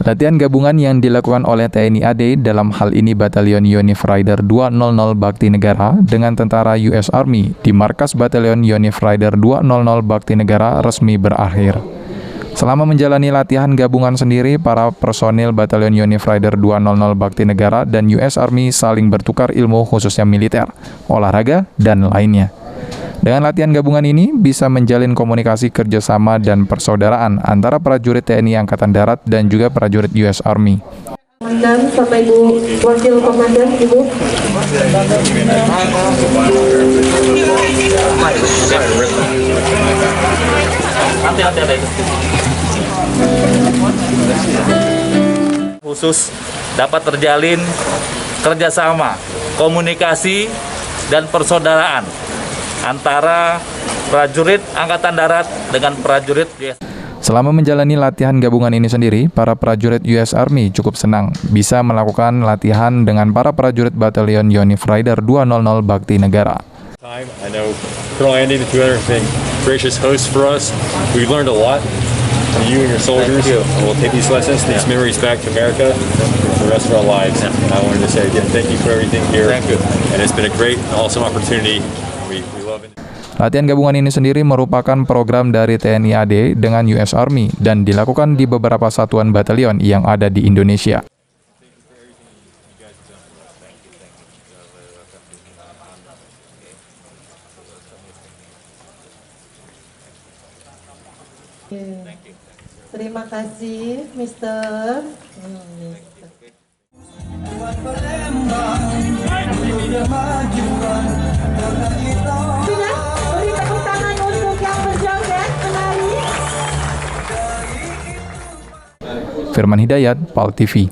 Latihan gabungan yang dilakukan oleh TNI AD, dalam hal ini Batalion Yonif Rider 200 Bakti Negara dengan tentara US Army di markas Batalion Yonif Rider 200 Bakti Negara resmi berakhir. Selama menjalani latihan gabungan sendiri, para personil Batalion Yonif Rider 200 Bakti Negara dan US Army saling bertukar ilmu khususnya militer, olahraga, dan lainnya. Dengan latihan gabungan ini, bisa menjalin komunikasi kerjasama dan persaudaraan antara prajurit TNI Angkatan Darat dan juga prajurit US Army. Komandan sama Ibu Wakil Komandan, Ibu. Khusus dapat terjalin kerjasama, komunikasi, dan persaudaraan antara prajurit Angkatan Darat dengan prajurit US. Selama menjalani latihan gabungan ini sendiri, para prajurit US Army cukup senang bisa melakukan latihan dengan para prajurit Batalion Yonif Rider 200 Bakti Negara. I know Colonel Andy, the 200th, been gracious host for us. We learned a lot from you and your soldiers, and we'll take these lessons, these memories back to America for the rest of our lives. And I wanted to say again, thank you for everything here. Thank you. And it's been a great and awesome opportunity. We love it. Latihan gabungan ini sendiri merupakan program dari TNI AD dengan US Army dan dilakukan di beberapa satuan batalion yang ada di Indonesia. Terima kasih, Mister. Beri tepuk tangan untuk yang berjoget, menari. Firman Hidayat, PAL TV.